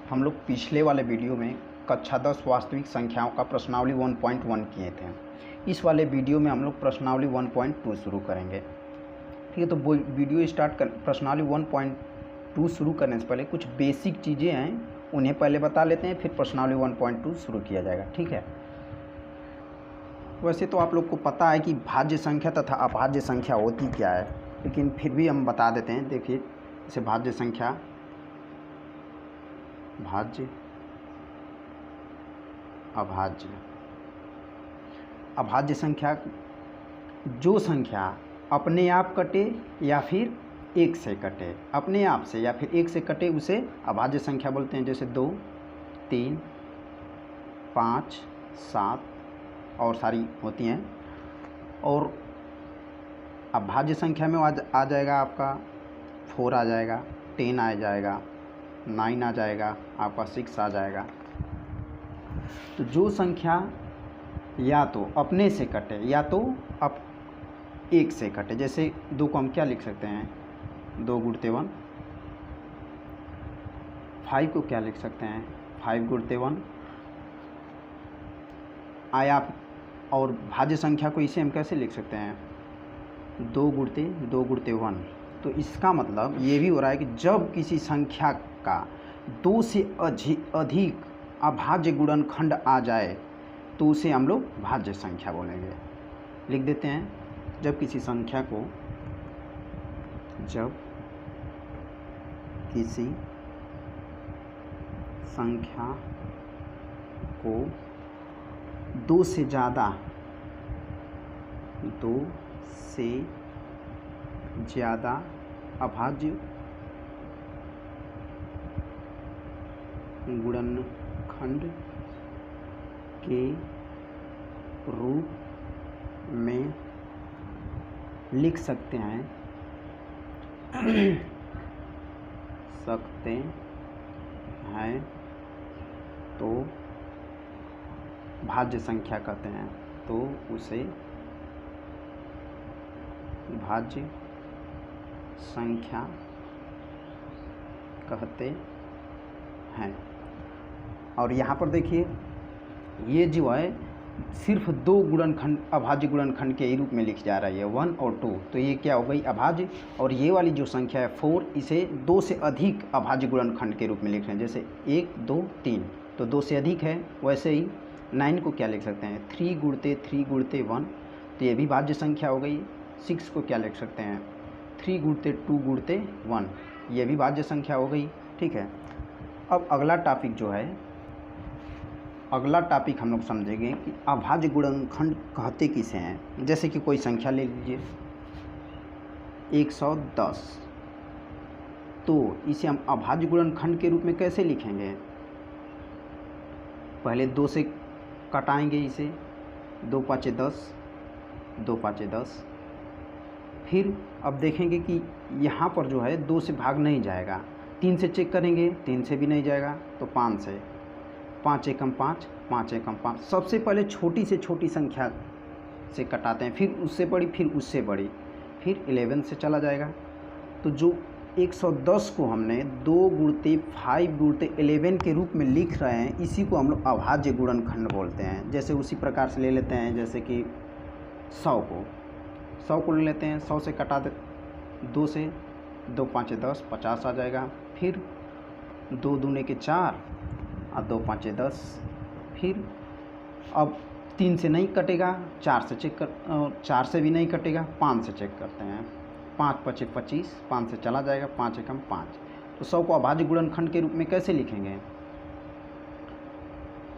हम लोग पिछले वाले वीडियो में कक्षा 10 वास्तविक संख्याओं का प्रश्नावली 1.1 किए थे। इस वाले वीडियो में हम लोग प्रश्नावली 1.2 शुरू करेंगे। ठीक है, तो वो वीडियो प्रश्नावली 1.2 शुरू करने से पहले कुछ बेसिक चीज़ें हैं, उन्हें पहले बता लेते हैं, फिर प्रश्नावली 1.2 शुरू किया जाएगा। ठीक है, वैसे तो आप लोग को पता है कि भाज्य संख्या तथा अभाज्य संख्या होती क्या है, लेकिन फिर भी हम बता देते हैं। देखिए, जैसे भाज्य संख्या, भाज्य, अभाज्य। अभाज्य संख्या जो संख्या अपने आप कटे या फिर एक से कटे, अपने आप से या फिर एक से कटे, उसे अभाज्य संख्या बोलते हैं। जैसे 2, 3, 5, 7 और सारी होती हैं। और अभाज्य संख्या में आ जाएगा आपका 4 आ जाएगा, 10 आ जाएगा, 9 आ जाएगा, आपका 6 आ जाएगा। तो जो संख्या या तो अपने से कटे या तो एक से कटे, जैसे 2 को हम क्या लिख सकते हैं, 2 गुणते 1। 5 को क्या लिख सकते हैं, 5 गुणते 1। आया, और भाज्य संख्या को इसे हम कैसे लिख सकते हैं, 2 गुणते 1। तो इसका मतलब ये भी हो रहा है कि जब किसी संख्या का 2 से अधिक अभाज्य गुणनखंड आ जाए तो उसे हम लोग भाज्य संख्या बोलेंगे। लिख देते हैं, जब किसी संख्या को 2 से ज़्यादा अभाज्य गुणनखंड के रूप में लिख सकते हैं तो भाज्य संख्या कहते हैं, तो उसे भाज्य संख्या कहते हैं। और यहाँ पर देखिए, ये जो है सिर्फ 2 गुणनखंड, अभाज्य गुणनखंड के रूप में लिखी जा रही है, 1 और 2। तो ये क्या हो गई, अभाज्य। और ये वाली जो संख्या है 4, इसे 2 से अधिक अभाज्य गुणनखंड के रूप में लिख रहे हैं। जैसे 1, 2, 3, तो 2 से अधिक है। वैसे ही 9 को क्या लिख सकते हैं, 3 गुणते 1, तो ये भी भाज्य संख्या हो गई। 6 को क्या लिख सकते हैं, 3 गुणते 1, ये भी भाज्य संख्या हो गई। ठीक है, अब अगला टॉपिक हम लोग समझेंगे कि अभाज्य गुणनखंड कहते किसे हैं। जैसे कि कोई संख्या ले लीजिए 110, तो इसे हम अभाज्य गुणनखंड के रूप में कैसे लिखेंगे, पहले 2 से कटाएंगे इसे, 2 5 10, 2 5 10। फिर अब देखेंगे कि यहाँ पर जो है 2 से भाग नहीं जाएगा, 3 से चेक करेंगे, 3 से भी नहीं जाएगा, तो 5 से, 5 एकम 5, 5 एकम 5। सबसे पहले छोटी से छोटी संख्या से कटाते हैं, फिर उससे बड़ी, फिर उससे बड़ी, फिर 11 से चला जाएगा। तो जो 110 को हमने 2 गुणते 5 गुणते 11 के रूप में लिख रहे हैं, इसी को हम लोग अभाज्य गुणनखंड बोलते हैं। जैसे उसी प्रकार से ले लेते हैं, जैसे कि 100 को ले लेते हैं, 100 से कटा दे 2 से, 2 5 10, 50 आ जाएगा। फिर 2 दूने के 4 और 2 5 10। फिर अब 3 से नहीं कटेगा, 4 से भी नहीं कटेगा, 5 से चेक करते हैं, 5 5 25, 5 से चला जाएगा, 5 एकम 5। तो 100 को अभाज्य गुणनखंड के रूप में कैसे लिखेंगे,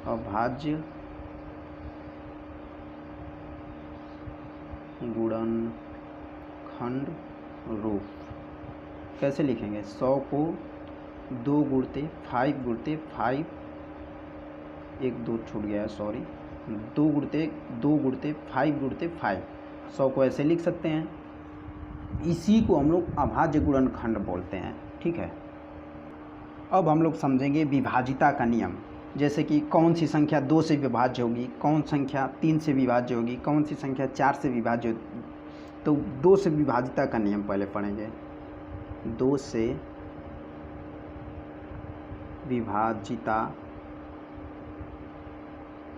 अभाज्य गुणनखंड रूप कैसे लिखेंगे, 100 को 2 गुणते 5 गुणते 5, 1 2 छूट गया है, सॉरी, 2 गुणते 5 गुणते 5, 100 को ऐसे लिख सकते हैं। इसी को हम लोग अभाज्य गुणनखंड बोलते हैं। ठीक है, अब हम लोग समझेंगे विभाजिता का नियम। जैसे कि कौन सी संख्या 2 से विभाज्य होगी, कौन संख्या 3 से विभाज्य होगी, कौन सी संख्या 4 से विभाज्य होगी। तो 2 से विभाजिता का नियम पहले पढ़ेंगे। 2 से विभाज्यता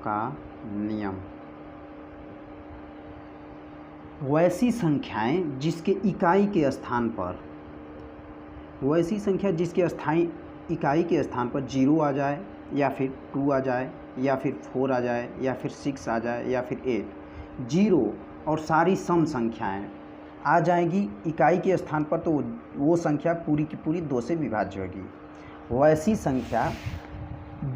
का नियम। वैसी संख्याएं जिसके इकाई के स्थान पर इकाई के स्थान पर 0 आ जाए या फिर 2 आ जाए या फिर 4 आ जाए या फिर 6 आ जाए या फिर 8, 0 और सारी सम संख्याएं आ जाएंगी इकाई के स्थान पर, तो वो संख्या पूरी की पूरी 2 से विभाज्य होगी। वैसी संख्या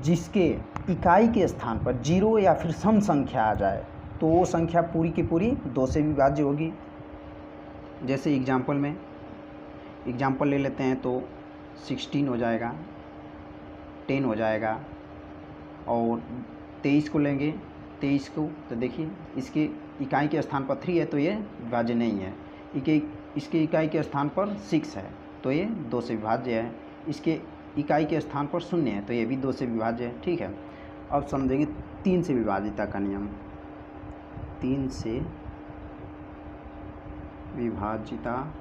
जिसके इकाई के स्थान पर 0 या फिर सम संख्या आ जाए तो वो संख्या पूरी की पूरी 2 से विभाज्य होगी। जैसे एग्जाम्पल ले लेते हैं तो 16 हो जाएगा, 10 हो जाएगा, और 23 को लेंगे, 23 को तो देखिए इसके इकाई के स्थान पर 3 है तो ये विभाज्य नहीं है। इसके इकाई के स्थान पर 6 है तो ये 2 से विभाज्य है। इसके इकाई के स्थान पर 0 है तो ये भी 2 से विभाज्य है। ठीक है, अब समझेंगे 3 से विभाज्यता का नियम। 3 से विभाज्यता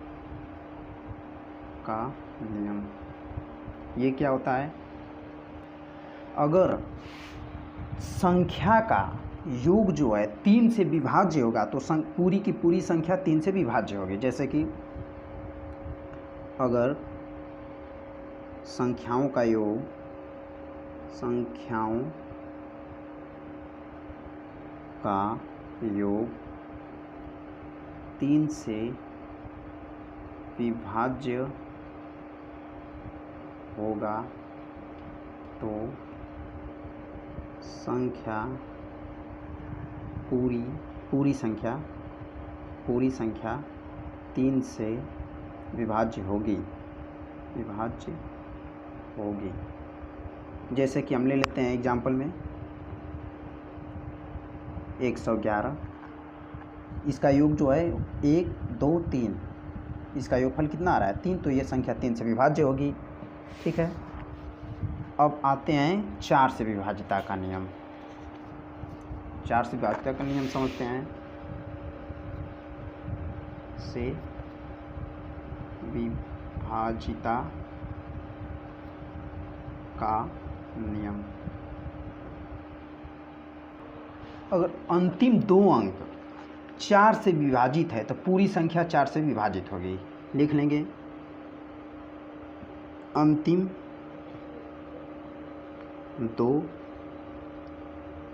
का नियम ये क्या होता है? अगर संख्या का योग जो है 3 से विभाज्य होगा तो पूरी की पूरी संख्या 3 से विभाज्य होगी। जैसे कि अगर संख्याओं का योग 3 से विभाज्य होगा तो संख्या पूरी संख्या 3 से विभाज्य होगी। जैसे कि हम ले लेते हैं एग्जाम्पल में 111, इसका योग जो है 1 2 3, इसका योगफल कितना आ रहा है 3, तो ये संख्या 3 से विभाज्य होगी। ठीक है, अब आते हैं 4 से विभाज्यता का नियम। 4 से विभाज्यता का नियम समझते हैं। से विभाज्यता का नियम, अगर अंतिम 2 अंक 4 से विभाजित है तो पूरी संख्या 4 से विभाजित होगी। लिख लेंगे अंतिम 2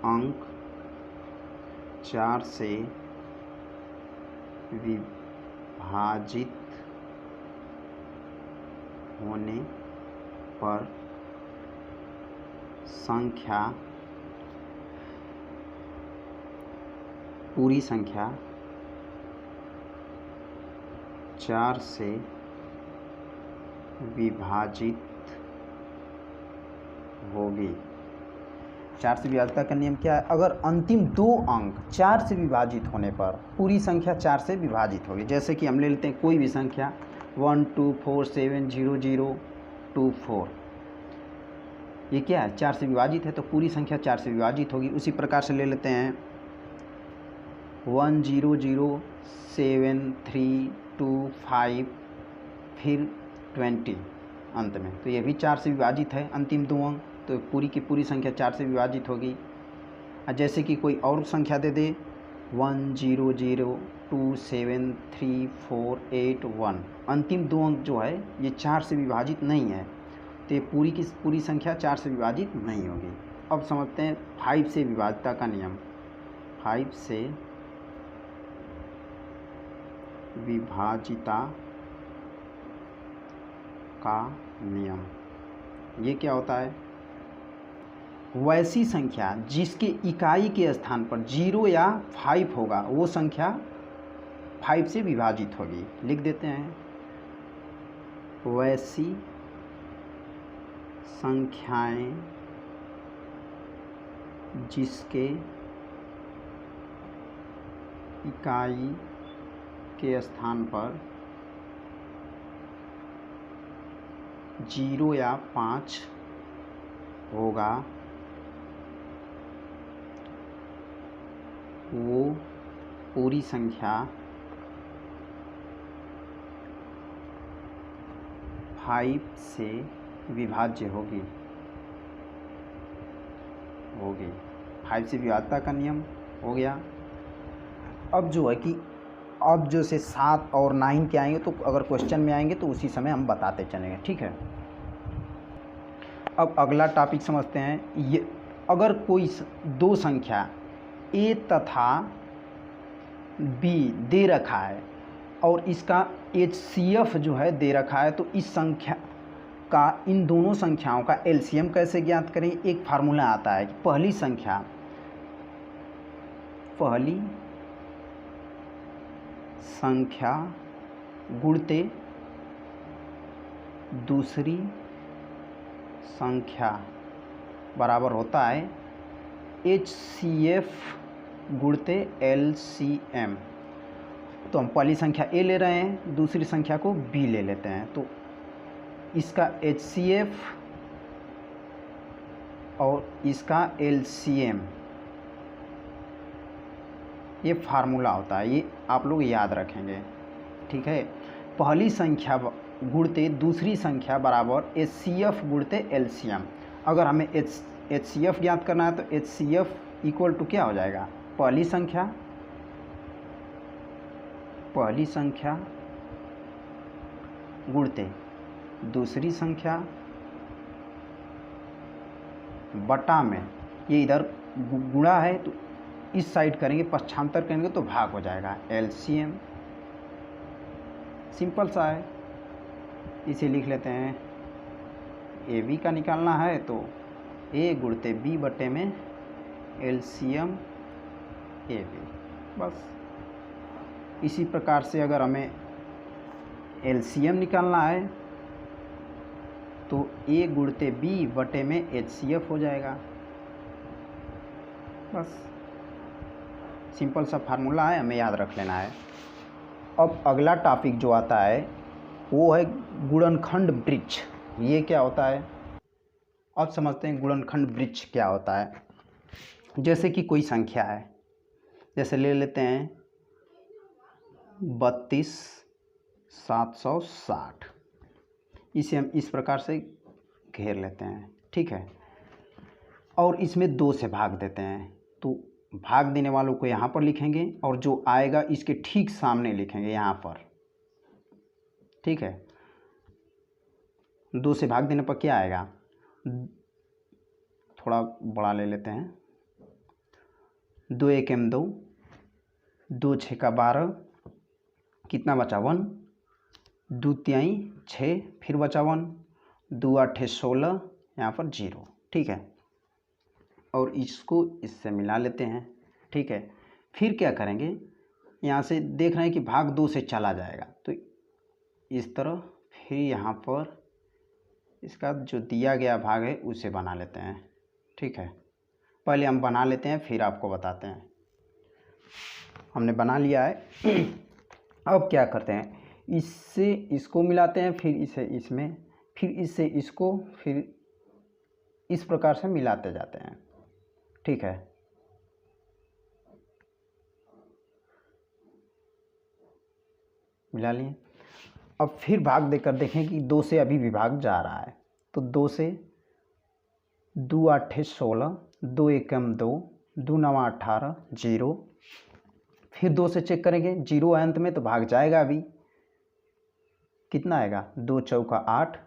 अंक 4 से विभाजित होने पर संख्या पूरी संख्या 4 से विभाजित होगी। 4 से विभाज्यता का नियम क्या है? अगर अंतिम 2 अंक 4 से विभाजित होने पर पूरी संख्या 4 से विभाजित होगी। जैसे कि हम ले लेते हैं कोई भी संख्या 1 2 4 7 0 0 2 4, ये क्या है 4 से विभाजित है तो पूरी संख्या 4 से विभाजित होगी। उसी प्रकार से ले लेते हैं 1 0 0 7 3 2 5 फिर 20 अंत में, तो ये भी 4 से विभाजित है अंतिम 2 अंक, तो पूरी की पूरी संख्या 4 से विभाजित होगी। जैसे कि कोई और संख्या दे दे 1 0 0 2 7 3 4 8 1, अंतिम 2 अंक जो है ये 4 से विभाजित नहीं है तो ये पूरी की पूरी संख्या 4 से विभाजित नहीं होगी। अब समझते हैं 5 से विभाज्यता का नियम। 5 से विभाज्यता का नियम ये क्या होता है? वैसी संख्या जिसके इकाई के स्थान पर 0 या 5 होगा वो संख्या 5 से विभाजित होगी। लिख देते हैं वैसी संख्याएं जिसके इकाई के स्थान पर 0 या 5 होगा वो पूरी संख्या 5 से विभाज्य होगी। होगी। 5 से विभाज्यता का नियम हो गया। अब जो है कि अब जो से 7 और 9 के आएंगे, तो अगर क्वेश्चन में आएंगे तो उसी समय हम बताते चलेंगे, ठीक है। अब अगला टॉपिक समझते हैं। ये अगर कोई दो संख्या a तथा b दे रखा है और इसका HCF जो है दे रखा है, तो इस संख्या का, इन दोनों संख्याओं का एलसीएम कैसे ज्ञात करें। एक फार्मूला आता है कि पहली संख्या गुणते दूसरी संख्या बराबर होता है HCF गुणते LCM। तो हम पहली संख्या a ले रहे हैं, दूसरी संख्या को b ले लेते हैं, तो इसका HCF और इसका LCM, ये फार्मूला होता है, ये आप लोग याद रखेंगे, ठीक है। पहली संख्या गुणते दूसरी संख्या बराबर HCF गुणते LCM। अगर हमें HCF ज्ञात करना है तो HCF इक्वल टू क्या हो जाएगा, पहली संख्या गुणते दूसरी संख्या बटा में, ये इधर गुणा है तो इस साइड करेंगे, पक्षांतर करेंगे तो भाग हो जाएगा, LCM। सिंपल सा है, इसे लिख लेते हैं। AB का निकालना है तो A गुणते B बटे में LCM AB, बस। इसी प्रकार से अगर हमें LCM निकालना है तो A गुणते B बटे में HCF हो जाएगा, बस। सिंपल सा फार्मूला है, हमें याद रख लेना है। अब अगला टॉपिक जो आता है वो है गुणनखंड वृक्ष। ये क्या होता है, अब समझते हैं गुणनखंड वृक्ष क्या होता है। जैसे कि कोई संख्या है, जैसे ले लेते हैं 32,760, इसे हम इस प्रकार से घेर लेते हैं, ठीक है। और इसमें 2 से भाग देते हैं, तो भाग देने वालों को यहाँ पर लिखेंगे और जो आएगा इसके ठीक सामने लिखेंगे यहाँ पर, ठीक है। 2 से भाग देने पर क्या आएगा, थोड़ा बड़ा ले लेते हैं, 2 एकम 2, 2 छक्का 12, कितना बचा 1, 2 तिहाई 6, फिर बचा 1, 2 आठे 16, यहाँ पर 0, ठीक है। और इसको इससे मिला लेते हैं, ठीक है। फिर क्या करेंगे, यहाँ से देख रहे हैं कि भाग 2 से चला जाएगा, तो इस तरह फिर यहाँ पर इसका जो दिया गया भाग है उसे बना लेते हैं, ठीक है। पहले हम बना लेते हैं फिर आपको बताते हैं। हमने बना लिया है। अब क्या करते हैं, इससे इसको मिलाते हैं, फिर इसे इसमें, फिर इससे इसको, फिर इस प्रकार से मिलाते जाते हैं, ठीक है। मिला लिए। अब फिर भाग देकर देखें कि 2 से अभी विभाग जा रहा है, तो 2 से 2 आठे 16, 2 एकम 2, 2 नवा 18, 0। फिर 2 से चेक करेंगे, 0 है अंत में तो भाग जाएगा अभी, कितना आएगा 2 चौका 8,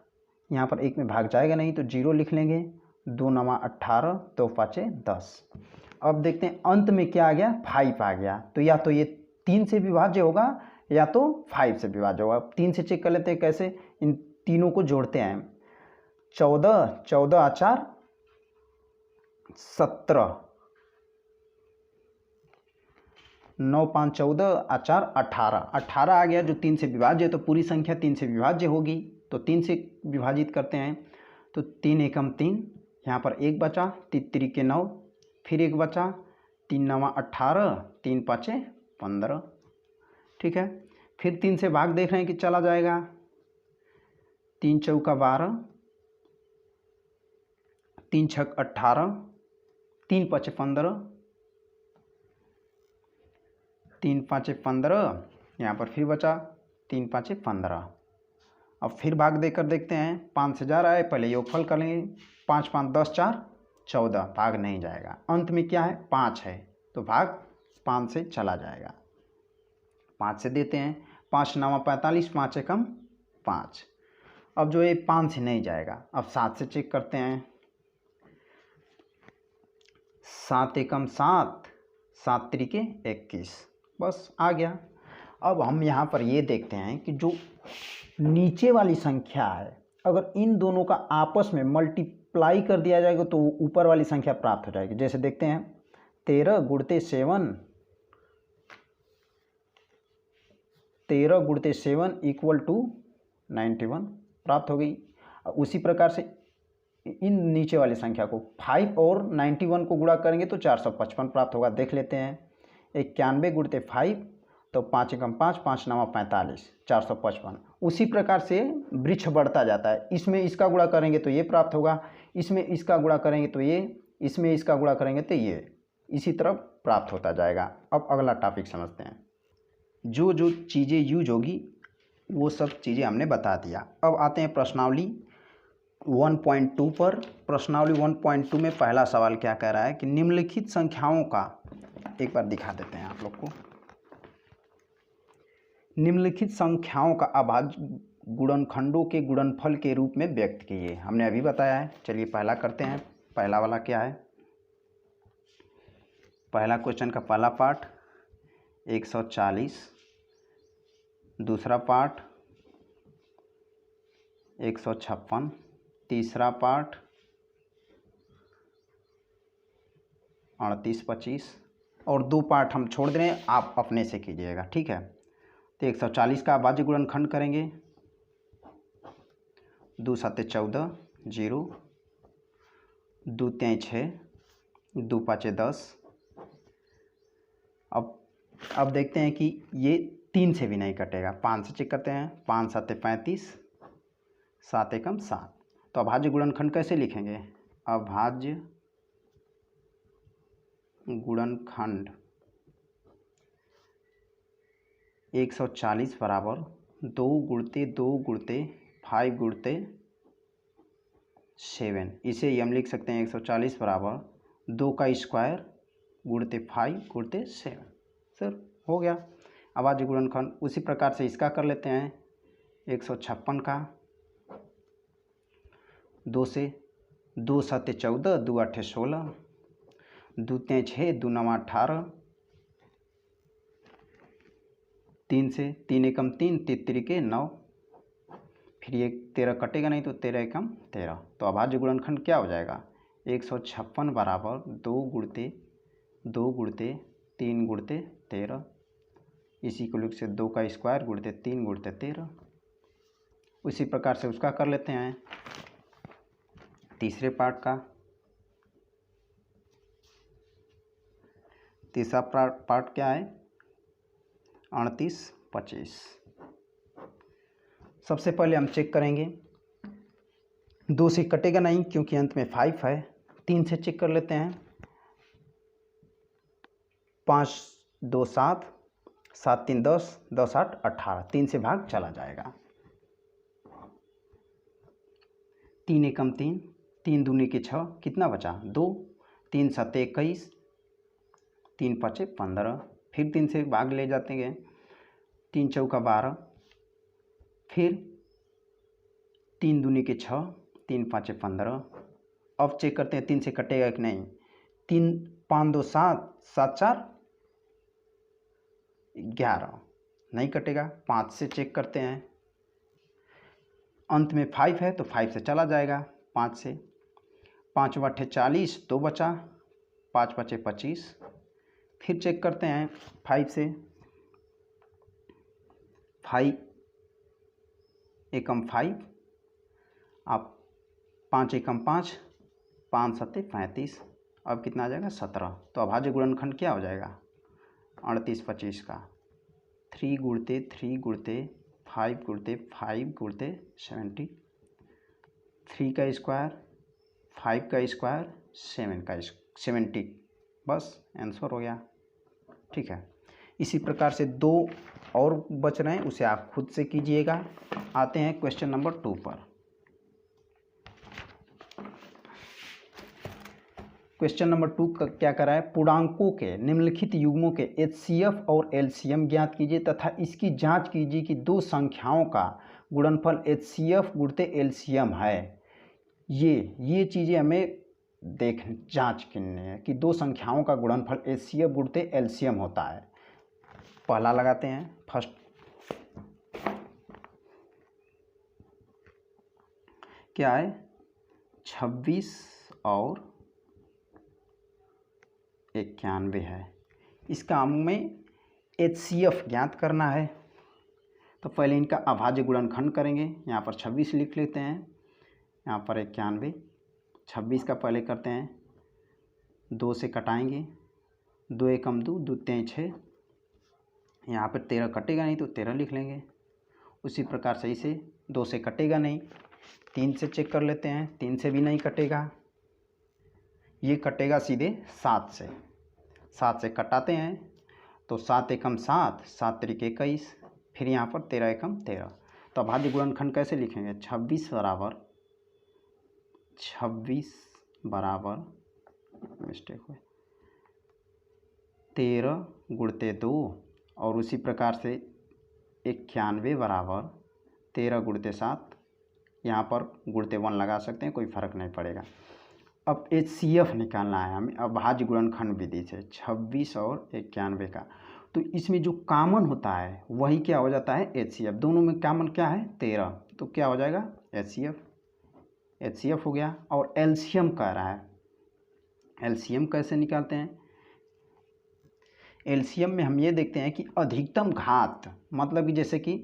यहाँ पर 1 में भाग जाएगा नहीं तो 0 लिख लेंगे, 2 नवा 18, 2 पाँचे 10। अब देखते हैं अंत में क्या आ गया, 5 आ गया, तो या तो ये 3 से विभाज्य होगा या तो 5 से विभाज्य होगा। 3 से चेक कर लेते हैं कैसे, इन तीनों को जोड़ते हैं, 14, 14 आचार 17, 9 5 14 आचार 18, 18 आ गया जो 3 से विभाज्य है, तो पूरी संख्या 3 से विभाज्य होगी, तो 3 से विभाजित करते हैं, तो 3 एकम 3, यहाँ पर 1 बचा, 3 त्रिके 9, फिर 1 बचा, 3 नवा 18, 3 पाँचे 15, ठीक है। फिर 3 से भाग देख रहे हैं कि चला जाएगा, 3 चौका 12, 3 छक 18, 3 पाँचे 15, 3 पाँचे 15, यहाँ पर फिर बचा 3 पाँचे 15। अब फिर भाग देकर देखते हैं, 5 से जा रहा है, पहले योगफल कर लेंगे, 5 5 10 4, 14, भाग नहीं जाएगा। अंत में क्या है 5 है तो भाग 5 से चला जाएगा। 5 से देते हैं, 5 9 45, 5 एकम 5। अब जो ये 5 से नहीं जाएगा, अब 7 से चेक करते हैं। 7 एकम 7, 7 त्रिके 21, बस आ गया। अब हम यहाँ पर ये देखते हैं कि जो नीचे वाली संख्या है, अगर इन दोनों का आपस में मल्टीप्लाई कर दिया जाएगा तो ऊपर वाली संख्या प्राप्त हो जाएगी। जैसे देखते हैं 13 गुणते 7 इक्वल टू 91 प्राप्त हो गई। उसी प्रकार से इन नीचे वाली संख्या को 5 और 91 को गुणा करेंगे तो 455 प्राप्त होगा। देख लेते हैं 91 गुणते 5 तो 5 एकम 5, 5 9 45, 455। उसी प्रकार से वृक्ष बढ़ता जाता है। इसमें इसका गुणा करेंगे तो ये प्राप्त होगा, इसमें इसका गुणा करेंगे तो ये, इसमें इसका गुणा करेंगे तो ये, इसी तरह प्राप्त होता जाएगा। अब अगला टॉपिक समझते हैं। जो जो चीज़ें यूज होगी वो सब चीज़ें हमने बता दिया। अब आते हैं प्रश्नावली 1.2 पर। प्रश्नावली 1.2 में पहला सवाल क्या कह रहा है कि निम्नलिखित संख्याओं का, एक बार दिखा देते हैं आप लोग को। निम्नलिखित संख्याओं का अभाज्य गुणनखंडों के गुणनफल के रूप में व्यक्त कीजिए। हमने अभी बताया है। चलिए पहला करते हैं। पहला वाला क्या है, पहला क्वेश्चन का पहला पार्ट 140, दूसरा पार्ट 156, तीसरा पार्ट 38 25, और 2 पार्ट हम छोड़ दे रहे हैं, आप अपने से कीजिएगा, ठीक है। तो 140 का अभाज्य गुणनखंड करेंगे, 2 7 14 0, 2 3 6, 2 5 10। अब देखते हैं कि ये 3 से भी नहीं कटेगा। 5 से चेक करते हैं, 5 7 35, 7 एकम 7। तो अभाज्य गुणनखंड कैसे लिखेंगे, अभाज्य गुणनखंड 140 बराबर 2 गुणते 2 गुणते 5 गुणते 7। इसे ही हम लिख सकते हैं 140 बराबर 2 का स्क्वायर गुणते 5 गुणते 7। सर हो गया अभाज्य गुणनखंड। उसी प्रकार से इसका कर लेते हैं 156 का, 2 से 2 7 14, 2 8 16, 2 3 6, 2 9 18, 3 से 3 एकम 3, 3 त्रिके 9, फिर ये 13 कटेगा नहीं तो 13 एकम 13। तो अभाज्य गुणनखंड क्या हो जाएगा, 156 बराबर 2 गुणते 2 गुणते 3 गुणते 13, इसी को लिख से 2 का स्क्वायर गुणते 3 गुणते 13। उसी प्रकार से उसका कर लेते हैं तीसरे पार्ट का। तीसरा पार्ट क्या है, 38 25। सबसे पहले हम चेक करेंगे, 2 से कटेगा नहीं क्योंकि अंत में 5 है। 3 से चेक कर लेते हैं, 5 2 7, 7 3 10, 10 8 18। 3 से भाग चला जाएगा। 3 एकम 3, 3 दूनी के 6, कितना बचा 2, 3 7 21, 3 5 15, फिर 3 से भाग ले जाते हैं, 3 चौका 12, फिर 3 दूनी के 6, 3 5 15। अब चेक करते हैं 3 से कटेगा कि नहीं। 3 5 2 7, 7 4 11, नहीं कटेगा। 5 से चेक करते हैं, अंत में 5 है तो 5 से चला जाएगा। 5 से 5 8 40, 2 बचा, 5 5 25। फिर चेक करते हैं 5 से, 5 एकम 5, आप 5 एकम 5, 5 7 35। अब कितना आ जाएगा 17। तो अभाज्य गुणनखंड क्या हो जाएगा 38 25 का 3 गुणते 3 गुणते 5 गुणते 5 गुणते 70, 3 का स्क्वायर 5 का स्क्वायर 7 का 70। बस आंसर हो गया, ठीक है। इसी प्रकार से 2 और बच रहे हैं, उसे आप खुद से कीजिएगा। आते हैं क्वेश्चन नंबर 2 पर। क्वेश्चन नंबर 2 का क्या करा है, पूर्णांकों के निम्नलिखित युग्मों के HCF और LCM ज्ञात कीजिए तथा इसकी जांच कीजिए कि दो संख्याओं का गुणनफल HCF गुणित LCM है। ये चीज़ें हमें जांच करनी है कि दो संख्याओं का गुणनफल HCF गुणित LCM होता है। पहला लगाते हैं, फर्स्ट क्या है, 26 और 91 है। इसका हमें HCF ज्ञात करना है, तो पहले इनका अभाज्य गुणनखंड करेंगे। यहाँ पर 26 लिख लेते हैं, यहाँ पर 91। 26 का पहले करते हैं, 2 से कटाएंगे, 2 एकम 2, 2 3 6। यहाँ पर 13 कटेगा नहीं तो 13 लिख लेंगे। उसी प्रकार से इसे 2 से कटेगा नहीं, 3 से चेक कर लेते हैं, 3 से भी नहीं कटेगा, ये कटेगा सीधे 7 से। 7 से कटाते हैं तो 7 एकम 7, 7 त्रिक 21, फिर यहाँ पर 13 एकम 13। तो अभाज्य गुणनखंड कैसे लिखेंगे, 26 बराबर मिस्टेक हुआ 13 गुणते 2, और उसी प्रकार से 91 बराबर 13 गुणते 7। यहाँ पर गुणते 1 लगा सकते हैं, कोई फ़र्क नहीं पड़ेगा। अब HCF निकालना है हमें अभाज्य गुणनखंड विधि से 26 और 91 का। तो इसमें जो कॉमन होता है वही क्या हो जाता है, HCF। दोनों में कॉमन क्या है, 13, तो क्या हो जाएगा, HCF हो गया। और LCM कह रहा है, LCM कैसे निकालते हैं, LCM में हम ये देखते हैं कि अधिकतम घात, मतलब कि जैसे कि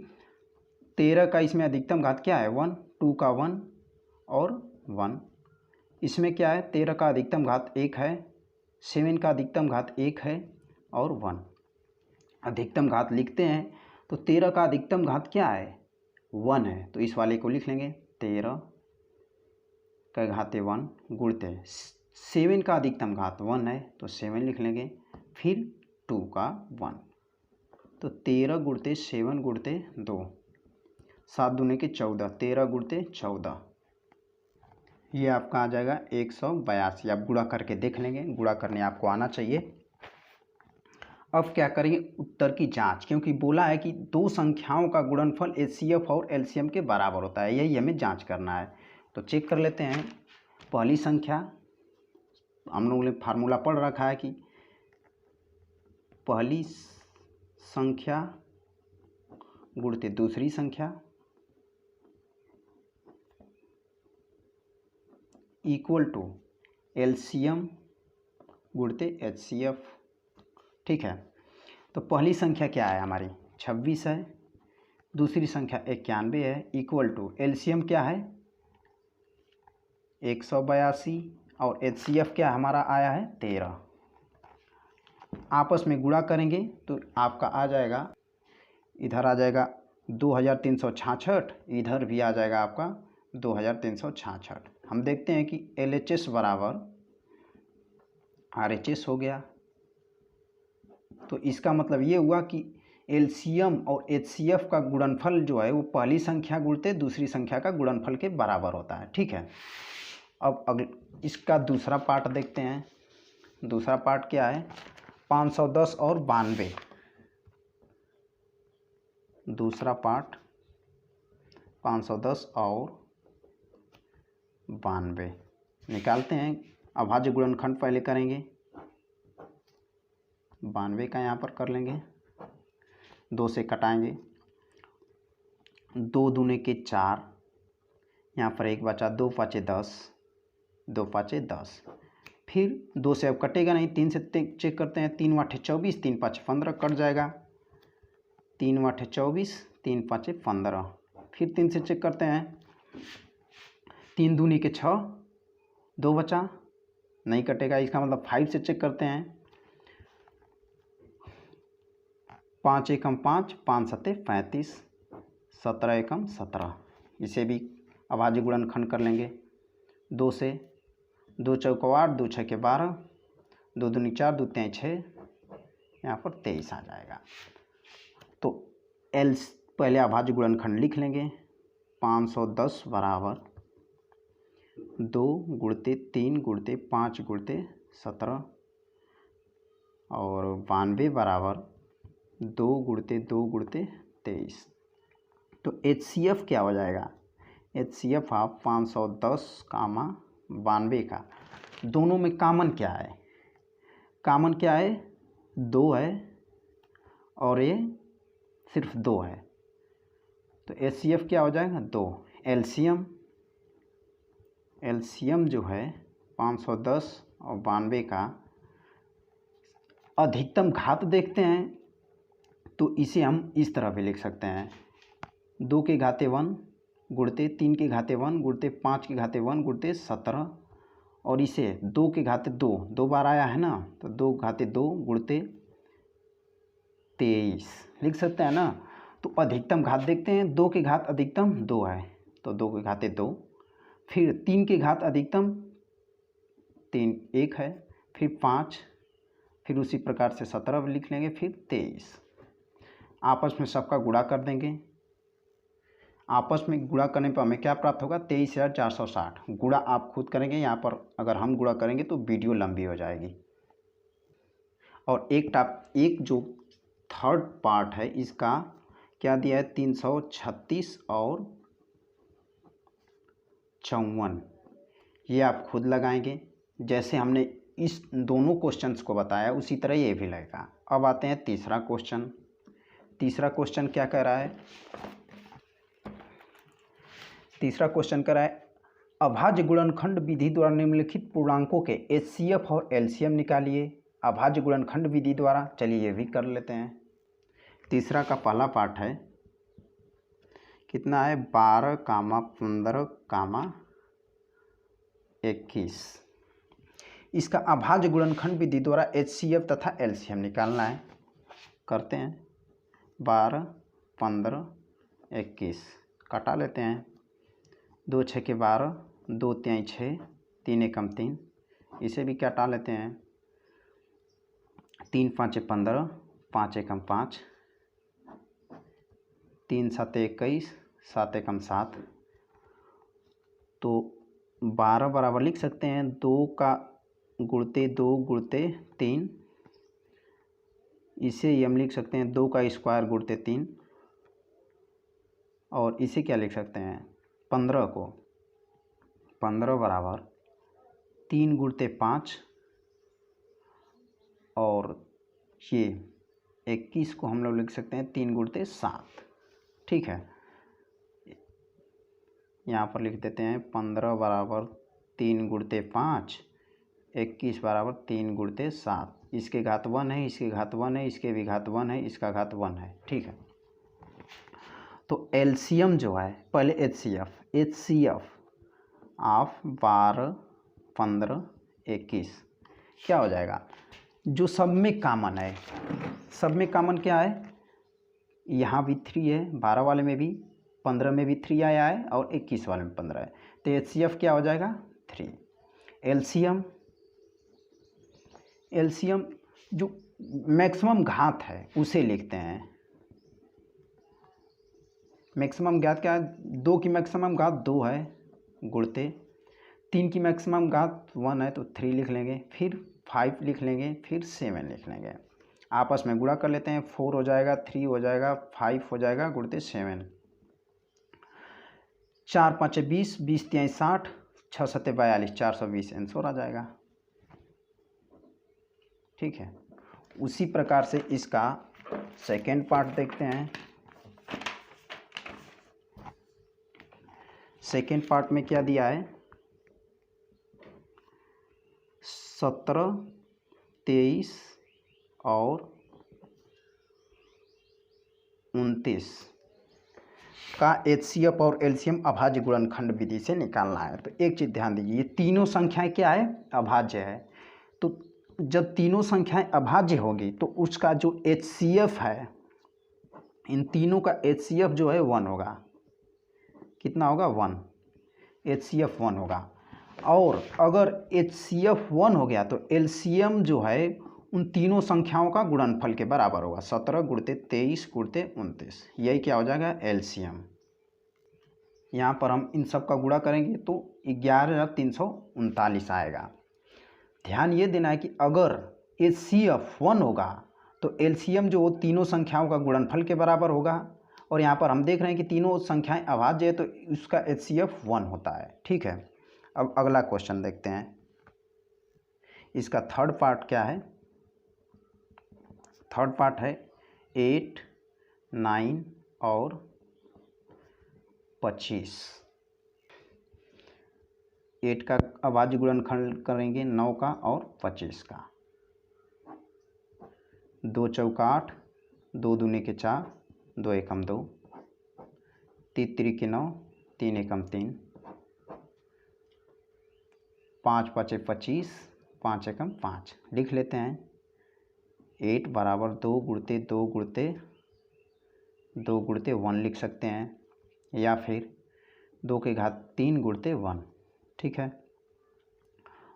13 का इसमें अधिकतम घात क्या है, 1, 2 का 1 और 1। इसमें क्या है, 13 का अधिकतम घात 1 है, 7 का अधिकतम घात 1 है और 1। अधिकतम घात लिखते हैं तो 13 का अधिकतम घात क्या है, 1 है, तो इस वाले को लिख लेंगे 13 का घाते 1 गुणते 7 का अधिकतम घात 1 है तो 7 लिख लेंगे, फिर 2 का 1, तो 13 गुणते 7 गुणते 2, 7 दूने के 14, 13 गुणते 14, ये आपका आ जाएगा 182। आप गुणा करके देख लेंगे, गुणा करने आपको आना चाहिए। अब क्या करेंगे, उत्तर की जांच, क्योंकि बोला है कि दो संख्याओं का गुणनफल HCF और LCM के बराबर होता है, यही हमें जांच करना है। तो चेक कर लेते हैं। पहली संख्या, हम लोगों ने फार्मूला पढ़ रखा है कि पहली संख्या गुणते दूसरी संख्या इक्वल टू LCM गुणते HCF। ठीक है, तो पहली संख्या क्या है हमारी, 26 है, दूसरी संख्या 91 है, इक्वल टू LCM क्या है 182 और HCF क्या हमारा आया है 13। आपस में गुणा करेंगे तो आपका आ जाएगा, इधर आ जाएगा 2366, इधर भी आ जाएगा आपका 2366। हम देखते हैं कि LHS बराबर RHS हो गया, तो इसका मतलब ये हुआ कि LCM और HCF का गुणनफल जो है वो पहली संख्या गुणते दूसरी संख्या का गुणनफल के बराबर होता है। ठीक है, अब इसका दूसरा पार्ट देखते हैं। दूसरा पार्ट क्या है, 510 और 92। दूसरा पार्ट 510 और 92 निकालते हैं। अभाज्य गुणनखंड पहले करेंगे, 92 का यहाँ पर कर लेंगे, 2 से कटाएंगे, 2 दूने के 4, यहाँ पर 1 बचा, 2 पाँचे 10, 2 पाँचे 10, फिर 2 से अब कटेगा नहीं, 3 से चेक करते हैं, 3 आठे 24, 3 पाँचे 15 कट जाएगा, 3 आठे 24, 3 पाँचे 15, फिर 3 से चेक करते हैं, 3 दूनी के 6, 2 बचा, नहीं कटेगा, इसका मतलब 5 से चेक करते हैं, 5 एकम 5, 5 सत्ते 35, 17 एकम 17, इसे भी अभाज्य गुणनखंड कर लेंगे 2 से, 2 चौको 8, 2 छक्के 12, 2 दूनी 4, 2 तें 6, यहाँ पर 23 आ जाएगा। तो पहले अभाज्य गुणनखंड लिख लेंगे, 510 बराबर 2 गुणते 3 गुणते 5 गुणते 17 और 92 बराबर 2 गुणते 2 गुणते 23। तो HCF क्या हो जाएगा? HCF आप 510 कामा 92 का, दोनों में कॉमन क्या है? कॉमन क्या है? 2 है और ये सिर्फ 2 है, तो HCF क्या हो जाएगा? 2। एलसीएम जो है 510 और 92 का अधिकतम घात देखते हैं तो इसे हम इस तरह भी लिख सकते हैं, 2 के घाते 1 गुणते 3 के घाते 1 गुणते 5 के घाते 1 गुणते 17 और इसे 2 के घाते 2 बार आया है ना, तो 2 घाते 2 गुणते 23 लिख सकते हैं ना। तो अधिकतम घात देखते हैं, 2 के घात अधिकतम 2 है तो 2 के घाते 2, फिर 3 के घात अधिकतम 3 1 है, फिर 5, फिर उसी प्रकार से 17 लिख लेंगे, फिर 23। आपस में सबका गुणा कर देंगे, आपस में गुणा करने पर हमें क्या प्राप्त होगा? 23,460। गुणा आप खुद करेंगे, यहाँ पर अगर हम गुणा करेंगे तो वीडियो लंबी हो जाएगी। और एक जो थर्ड पार्ट है इसका क्या दिया है? 336 और 54, ये आप खुद लगाएंगे। जैसे हमने इस दोनों क्वेश्चंस को बताया उसी तरह ये भी लगेगा। अब आते हैं तीसरा क्वेश्चन। तीसरा क्वेश्चन क्या कह रहा है? तीसरा क्वेश्चन कह रहा है अभाज्य गुणनखंड विधि द्वारा निम्नलिखित पूर्णांकों के HCF और LCM निकालिए। अभाज्य गुणनखंड विधि द्वारा, चलिए ये भी कर लेते हैं। तीसरा का पहला पार्ट है, कितना है? 12 कामा 15 कामा 21। इसका अभाज्य गुणनखंड विधि द्वारा HCF तथा LCM निकालना है। करते हैं, 12 15 21 कटा लेते हैं, 2 6 के 12, 2 3 6, 3 एकम 3, इसे भी कटा लेते हैं, 3 5 15, 5 एकम 5, 3 7 21, 7 एकम 7। तो 12 बराबर लिख सकते हैं 2 का गुणते 2 गुणते 3, इसे ही हम लिख सकते हैं 2 का स्क्वायर गुणते 3, और इसे क्या लिख सकते हैं? 15 को 15 बराबर 3 गुणते 5, और ये 21 को हम लोग लिख सकते हैं 3 गुणते 7। ठीक है, यहाँ पर लिख देते हैं 15 बराबर 3 गुणते 5, 21 बराबर 3 गुणते 7। इसके घात 1 है, इसके घात 1 है, इसके भी घात 1 है, इसका घात 1 है। ठीक है, तो LCM जो है, पहले HCF ऑफ 12 15 21 क्या हो जाएगा? जो सब में कॉमन है, सब में कॉमन क्या है? यहाँ भी 3 है, 12 वाले में भी, 15 में भी 3 आया है और 21 वाले में 15 है, तो HCF क्या हो जाएगा? 3। LCM जो मैक्सिमम घात है उसे लिखते हैं। मैक्सिमम घात क्या है? 2 की मैक्सिमम घात 2 है गुणते 3 की मैक्सिमम घात 1 है तो 3 लिख लेंगे, फिर 5 लिख लेंगे, फिर 7 लिख लेंगे। आपस में गुणा कर लेते हैं, 4 हो जाएगा, 3 हो जाएगा, 5 हो जाएगा गुणते 7, 4 5 20, 20 3 60, 6 7 42, 420 आंसर आ जाएगा। ठीक है, उसी प्रकार से इसका सेकेंड पार्ट देखते हैं। सेकेंड पार्ट में क्या दिया है? 17 23 और 29 का HCF और LCM अभाज्य गुणनखंड विधि से निकालना है। तो एक चीज़ ध्यान दीजिए, ये तीनों संख्याएं क्या है? अभाज्य है। तो जब तीनों संख्याएं अभाज्य होगी तो उसका जो HCF है, इन तीनों का HCF जो है 1 होगा। कितना होगा? 1। HCF 1 होगा। और अगर HCF 1 हो गया तो LCM जो है उन तीनों संख्याओं का गुणनफल के बराबर होगा, 17 गुणते 23 गुणते 29, यही क्या हो जाएगा? LCM। यहाँ पर हम इन सब का गुणा करेंगे तो 11,339 आएगा। ध्यान ये देना है कि अगर HCF 1 होगा तो LCM जो तीनों संख्याओं का गुणनफल के बराबर होगा, और यहाँ पर हम देख रहे हैं कि तीनों संख्याएं अभाज्य है तो उसका HCF 1 होता है। ठीक है, अब अगला क्वेश्चन देखते हैं। इसका थर्ड पार्ट क्या है? थर्ड पार्ट है 8, 9 और 25। 8 का अभाज्य गुणनखंड करेंगे 9 का और 25 का। 2 चौका 8, 2 दूने के 4, 2 एकम 2, 3 त्रिके 9, 3 एकम 3, 5 पाँचे 25, 5 एकम 5। लिख लेते हैं 8 बराबर 2 गुणते 2 गुणते 2 गुणते 1 लिख सकते हैं, या फिर 2 के घात 3 गुणते 1। ठीक है,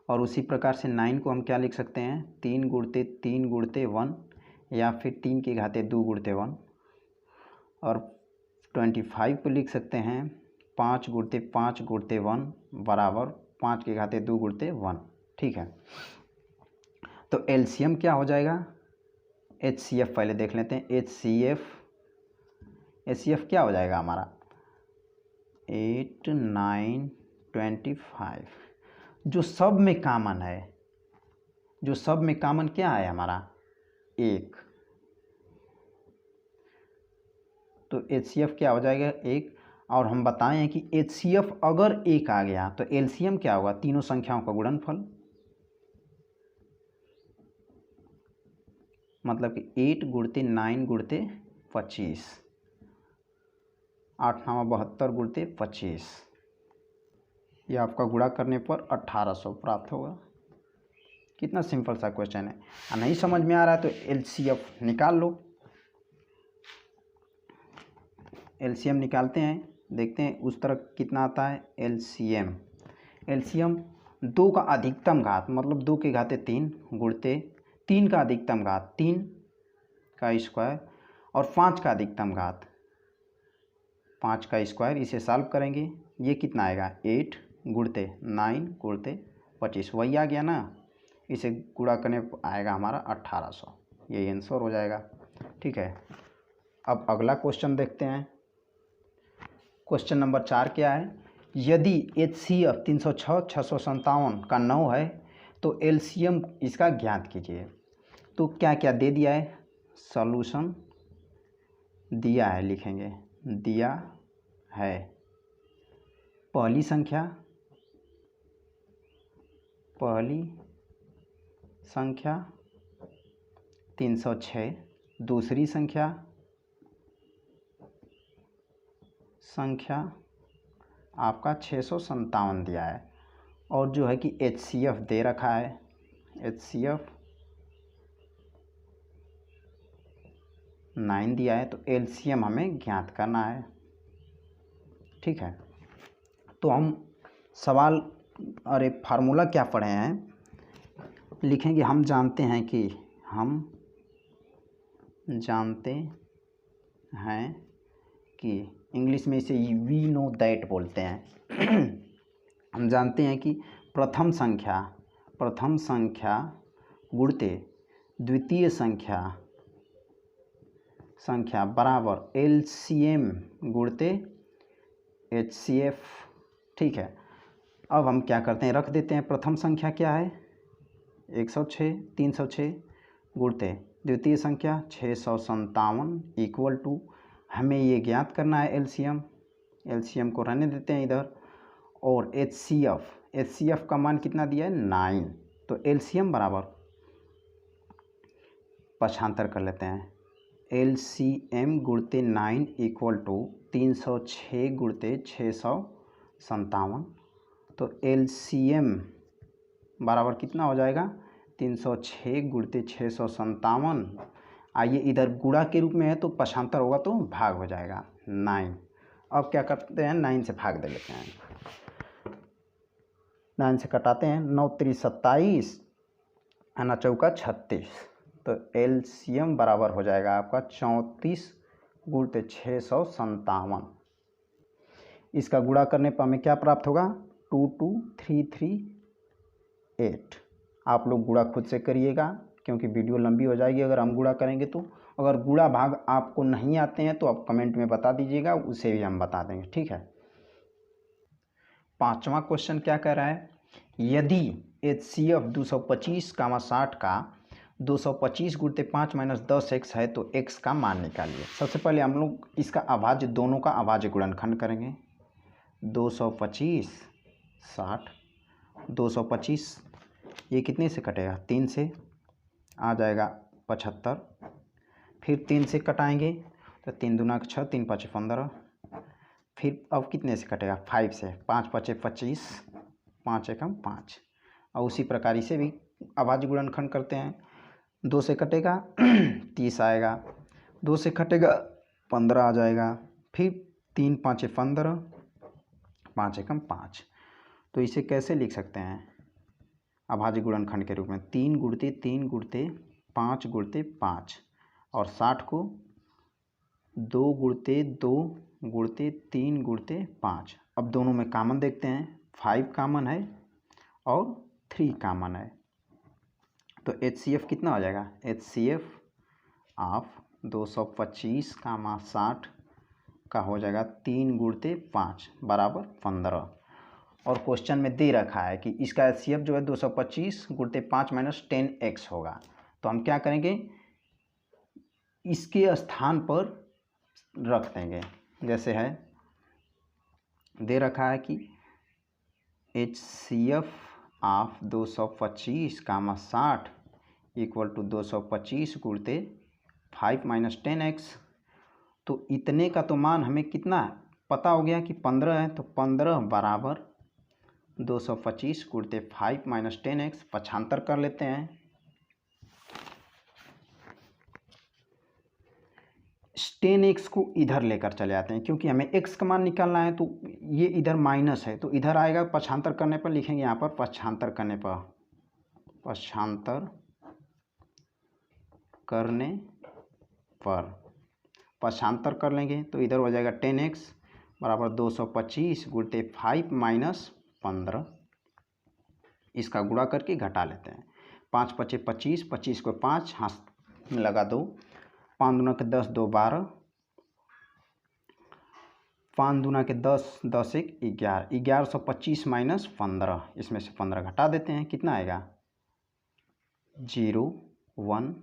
और उसी प्रकार से 9 को हम क्या लिख सकते हैं? 3 गुणते 3 गुणते 1, या फिर 3 के घाते 2 गुणते 1। और 25 को लिख सकते हैं 5 गुणते 5 गुणते 1 बराबर 5 के घाते 2 गुणते 1। ठीक है, तो LCM क्या हो जाएगा? HCF पहले देख लेते हैं। HCF क्या हो जाएगा हमारा? 8, 9, 25। जो सब में कॉमन है, जो सब में कॉमन क्या है हमारा? 1। तो HCF क्या हो जाएगा? 1। और हम बताएं हैं कि HCF अगर 1 आ गया तो LCM क्या होगा? तीनों संख्याओं का गुणनफल। मतलब कि 8 गुणते 9 गुणते 25, 8 9 72 गुणते 25, यह आपका गुणा करने पर 1800 प्राप्त होगा। कितना सिंपल सा क्वेश्चन है। नहीं समझ में आ रहा है तो LCF निकाल लो। LCM निकालते हैं, देखते हैं उस तरह कितना आता है। LCM 2 का अधिकतम घात, मतलब 2 के घाते 3 गुणते 3 का अधिकतम घात 3 का स्क्वायर, और 5 का अधिकतम घात 5 का स्क्वायर। इसे सॉल्व करेंगे, ये कितना आएगा? 8 गुणते 9 गुणते 25, वही आ गया ना। इसे गुणा करने आएगा हमारा 1800, यही आंसर हो जाएगा। ठीक है, अब अगला क्वेश्चन देखते हैं। क्वेश्चन नंबर 4 क्या है? यदि HCF 306 657 का 9 है तो LCM इसका ज्ञात कीजिए। तो क्या क्या दे दिया है? सॉल्यूशन दिया है, लिखेंगे दिया है। पहली संख्या 306, दूसरी संख्या आपका 657 दिया है, और जो है कि HCF दे रखा है। HCF 9 दिया है, तो LCM हमें ज्ञात करना है। ठीक है, तो हम सवाल फार्मूला क्या पढ़े हैं, लिखेंगे हम जानते हैं कि इंग्लिश में इसे वी नो दैट बोलते हैं। हम जानते हैं कि प्रथम संख्या गुणते द्वितीय संख्या बराबर LCM गुणते HCF। ठीक है, अब हम क्या करते हैं, रख देते हैं। प्रथम संख्या क्या है? 306 गुणते द्वितीय संख्या 657 इक्वल टू, हमें ये ज्ञात करना है LCM को रहने देते हैं इधर। और HCF का मान कितना दिया है? 9। तो LCM बराबर, पक्षांतर कर लेते हैं, LCM गुणते 9 इक्वल टू 306 गुणते 657। तो LCM बराबर कितना हो जाएगा? 306 गुणते 657। आइए इधर गुणा के रूप में है तो पक्षांतर होगा तो भाग हो जाएगा 9। अब क्या करते हैं, 9 से भाग दे लेते हैं। 9 से कटाते हैं, 9 3 27, 9 चौका 36। तो LCM बराबर हो जाएगा आपका 34 गुणते 657। इसका गुणा करने पर हमें क्या प्राप्त होगा, 22338। आप लोग गुणा खुद से करिएगा क्योंकि वीडियो लंबी हो जाएगी अगर हम गुणा करेंगे तो। अगर गुणा भाग आपको नहीं आते हैं तो आप कमेंट में बता दीजिएगा, उसे भी हम बता देंगे, ठीक है। 5वां क्वेश्चन क्या कह रहा है, यदि HCF 225, 60 का 225 गुणते 5 माइनस 10x है तो x का मान निकालिए। सबसे पहले हम लोग इसका अभाज्य, दोनों का अभाज्य गुणनखंड करेंगे। 225 60, 225 ये कितने से कटेगा, 3 से, आ जाएगा 75। फिर 3 से कटाएंगे तो 3 दूना 6, 3 5 15। फिर अब कितने से कटेगा, 5 से, 5 5 25, 5 एकम 5। और उसी प्रकार इसे भी अभाज्य गुणनखंड करते हैं। 2 से कटेगा 30 आएगा, 2 से कटेगा 15 आ जाएगा। फिर 3 5 15, 5 एकम 5। तो इसे कैसे लिख सकते हैं अभाज्य गुणनखंड के रूप में, 3 गुणते 3 गुणते 5 गुणते 5, और 60 को 2 गुणते 2 गुणते 3 गुणते 5। अब दोनों में कॉमन देखते हैं, 5 कॉमन है और 3 कॉमन है, तो HCF कितना हो जाएगा, HCF ऑफ 225, 60 का हो जाएगा 3 गुणते 5 बराबर 15। और क्वेश्चन में दे रखा है कि इसका HCF जो है 225 गुणते 5 माइनस 10x होगा। तो हम क्या करेंगे, इसके स्थान पर रख देंगे। जैसे है दे रखा है कि HCF ऑफ 225, 60 इक्वल टू 225 गुणते 5 माइनस 10x। तो इतने का तो मान हमें कितना पता हो गया कि 15 है, तो 15 बराबर 225 गुणते 5 माइनस 10x, 75 कर लेते हैं। 10x को इधर लेकर चले आते हैं क्योंकि हमें x का मान निकालना है, तो ये इधर माइनस है तो इधर आएगा। 75 करने पर लिखेंगे यहाँ पर, 75 करने पर, 75 करने पर 75 कर लेंगे तो इधर हो जाएगा 10x बराबर 225 गुणते 5 माइनस 15। इसका गुणा करके घटा लेते हैं। 5 5 25, 25 को 5 हाथ में लगा 2, 5 दूना के 10, 2 12, 5 दूना के 10, 10 1 11, 1125 माइनस 15, इसमें से 15 घटा देते हैं, कितना आएगा 0 1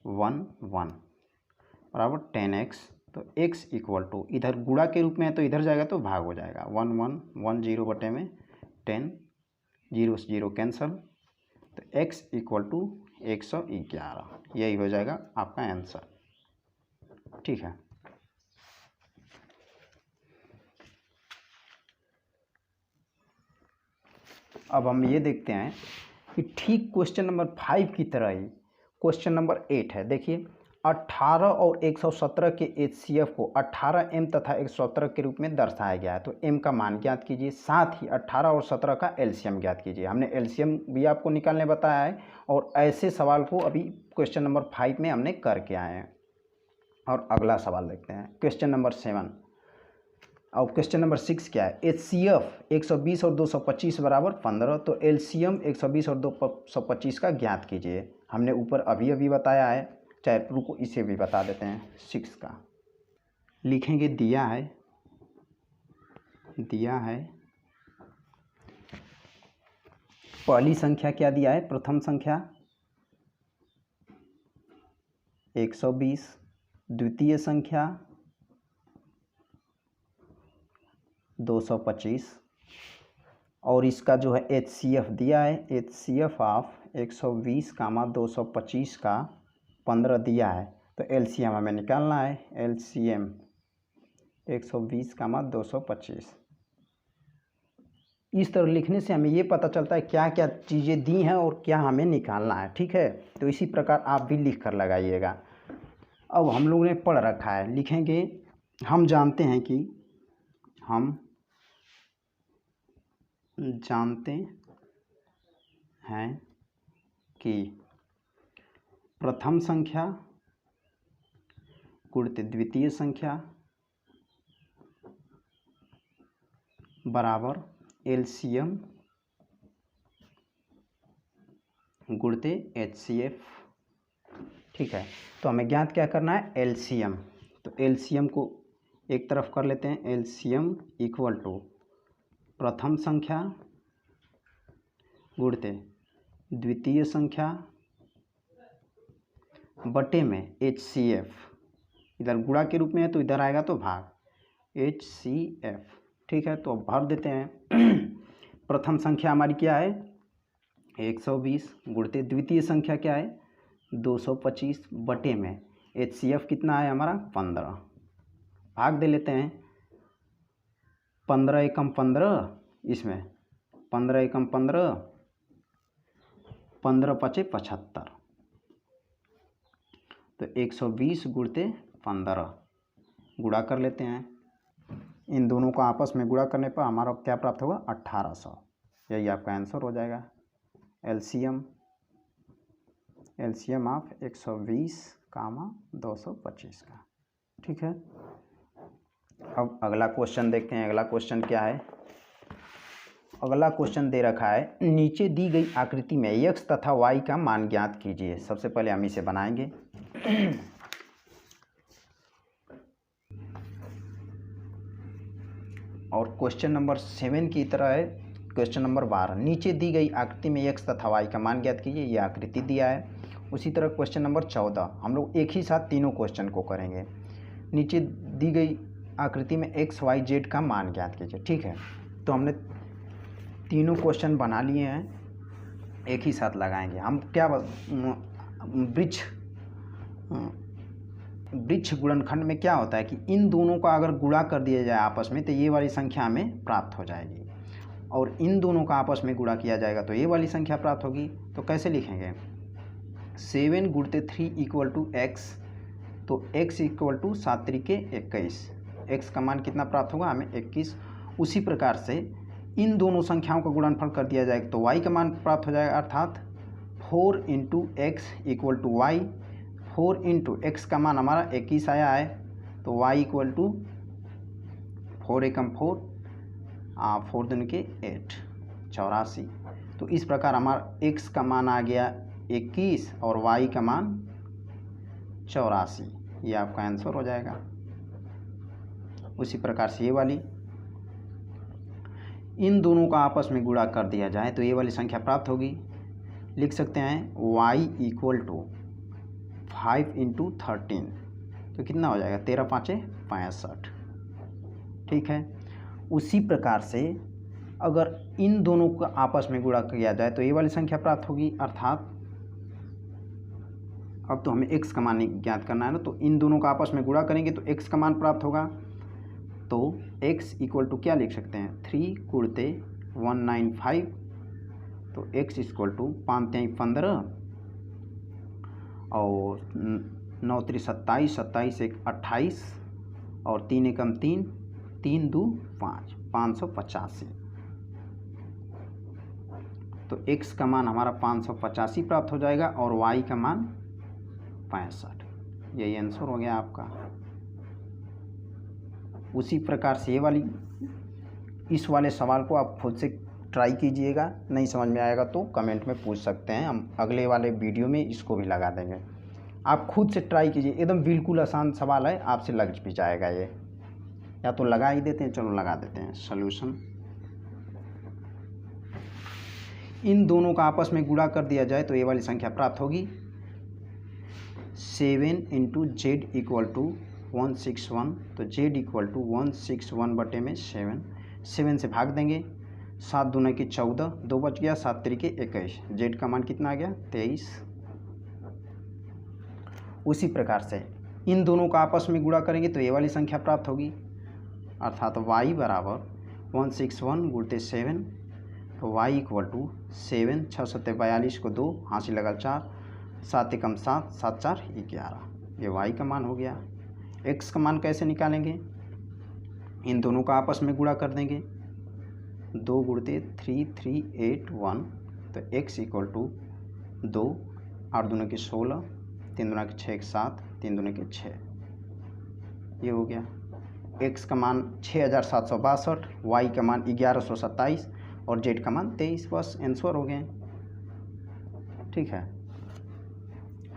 1 1 बराबर 10x। तो x इक्वल टू, इधर गुणा के रूप में है तो इधर जाएगा तो भाग हो जाएगा, 1 1 1 0 बटे में 10, 0 0 कैंसल, तो x इक्वल टू 111। यही हो जाएगा आपका आंसर, ठीक है। अब हम ये देखते हैं कि ठीक क्वेश्चन नंबर 5 की तरह ही क्वेश्चन नंबर 8 है। देखिए 18 और 117 के HCF को 18 m तथा 117 के रूप में दर्शाया गया है। तो m का मान ज्ञात कीजिए, साथ ही 18 और 17 का LCM ज्ञात कीजिए। हमने LCM भी आपको निकालने बताया है और ऐसे सवाल को अभी क्वेश्चन नंबर 5 में हमने करके आए हैं। और अगला सवाल देखते हैं, क्वेश्चन नंबर 7। और क्वेश्चन नंबर 6 क्या है, HCF 120 और 225 बराबर 15, तो LCM 120 और 225 का ज्ञात कीजिए। हमने ऊपर अभी अभी बताया है, चाहे रुको इसे भी बता देते हैं। 6 का लिखेंगे, दिया है पहली संख्या क्या दिया है, प्रथम संख्या 120, द्वितीय संख्या 225, और इसका जो है HCF दिया है, HCF ऑफ 120, 225 का 15 दिया है। तो LCM हमें निकालना है, LCM 120, 225। इस तरह लिखने से हमें ये पता चलता है क्या क्या चीज़ें दी हैं और क्या हमें निकालना है, ठीक है। तो इसी प्रकार आप भी लिख कर लगाइएगा। अब हम लोगों ने पढ़ रखा है, लिखेंगे, हम जानते हैं कि प्रथम संख्या गुणित द्वितीय संख्या बराबर LCM गुणते HCF। ठीक है, तो हमें ज्ञात क्या करना है, LCM। तो LCM को एक तरफ कर लेते हैं। LCM इक्वल टू प्रथम संख्या गुणते द्वितीय संख्या बटे में HCF। इधर गुणा के रूप में है तो इधर आएगा तो भाग, HCF। ठीक है, तो अब भर देते हैं। प्रथम संख्या हमारी क्या है 120 गुणते द्वितीय संख्या क्या है 225 बटे में HCF कितना है हमारा 15। भाग दे लेते हैं, 15 एकम 15, इसमें 15 एकम 15, 15 पचे 75। तो 120 गुणते 15 गुणा कर लेते हैं। इन दोनों को आपस में गुणा करने पर हमारा क्या प्राप्त होगा 1800। यही आपका आंसर हो जाएगा। एलसीएम ऑफ 120 कामा 225 का। ठीक है, अब अगला क्वेश्चन देखते हैं। अगला क्वेश्चन क्या है, अगला क्वेश्चन दे रखा है नीचे दी गई आकृति में x तथा y का मान ज्ञात कीजिए। सबसे पहले हम इसे बनाएंगे। और क्वेश्चन नंबर 7 की तरह है क्वेश्चन नंबर 12, नीचे दी गई आकृति में x तथा y का मान ज्ञात कीजिए। यह आकृति दिया है। उसी तरह क्वेश्चन नंबर 14 हम लोग एक ही साथ तीनों क्वेश्चन को करेंगे। नीचे दी गई आकृति में x y z का मान ज्ञात कीजिए। ठीक है, तो हमने तीनों क्वेश्चन बना लिए हैं, एक ही साथ लगाएंगे हम। क्या वृक्ष गुणनखंड में क्या होता है कि इन दोनों का अगर गुणा कर दिया जाए आपस में तो ये वाली संख्या हमें प्राप्त हो जाएगी, और इन दोनों का आपस में गुणा किया जाएगा तो ये वाली संख्या प्राप्त होगी। तो कैसे लिखेंगे, 7 गुणते 3 इक्वल टू x। तो x इक्वल टू 7 त्रिके 21। x का मान कितना प्राप्त होगा हमें 21। उसी प्रकार से इन दोनों संख्याओं का गुणनफल कर दिया जाएगा तो y का मान प्राप्त हो जाएगा, अर्थात 4 into X equal to Y. 4 into X का मान हमारा 21 आया है, तो y इक्वल टू 4 एकम 4, 4 दूनी के 8, 84। तो इस प्रकार हमारा x का मान आ गया 21 और y का मान 84। ये आपका आंसर हो जाएगा। उसी प्रकार से ये वाली, इन दोनों का आपस में गुणा कर दिया जाए तो ये वाली संख्या प्राप्त होगी। लिख सकते हैं y इक्वल टू 5 इंटू 13, तो कितना हो जाएगा 13 पाँचे 65। ठीक है, उसी प्रकार से अगर इन दोनों का आपस में गुणा किया जाए तो ये वाली संख्या प्राप्त होगी, अर्थात अब तो हमें x का मान ज्ञात करना है ना, तो इन दोनों का आपस में गुणा करेंगे तो x का मान प्राप्त होगा। तो x इक्वल टू क्या लिख सकते हैं 3 गुणते 195। तो x इक्वल टू 5 3 15 और 9 3 27, 27 1 28 और 3 एकम 3, 3 2 5, 585। तो x का मान हमारा 585 प्राप्त हो जाएगा और y का मान 65। यही आंसर हो गया आपका। उसी प्रकार से ये वाली, इस वाले सवाल को आप खुद से ट्राई कीजिएगा। नहीं समझ में आएगा तो कमेंट में पूछ सकते हैं, हम अगले वाले वीडियो में इसको भी लगा देंगे। आप खुद से ट्राई कीजिए, एकदम बिल्कुल आसान सवाल है, आपसे लग भी जाएगा ये। या तो लगा ही देते हैं, चलो लगा देते हैं। सॉल्यूशन, इन दोनों का आपस में गुणा कर दिया जाए तो ये वाली संख्या प्राप्त होगी। 7 इंटू जेड इक्वल टू 161, तो z इक्वल टू 161 बटे में 7 से भाग देंगे। 7 दूना के 14, 2 बच गया, 7 त्रिके 21। z का मान कितना आ गया 23। उसी प्रकार से इन दोनों का आपस में गुणा करेंगे तो ये वाली संख्या प्राप्त होगी, अर्थात y बराबर 161 गुणते 7। तो y इक्वल टू 7, 6 सत्ते 42 को 2, हासिल लगा 4, 7 एकम 7, 7 4 11। ये y का मान हो गया। x का मान कैसे निकालेंगे, इन दोनों का आपस में गुणा कर देंगे। 2 गुणते 3 3 8 1, तो x इक्वल टू 2, 8 दूना के 16, 3 दूना के 6 7, 3 दूना के 6। ये हो गया। एक्स का मान 6762, वाई का मान 1127 और जेड का मान 23। बस आंसर हो गए। ठीक है,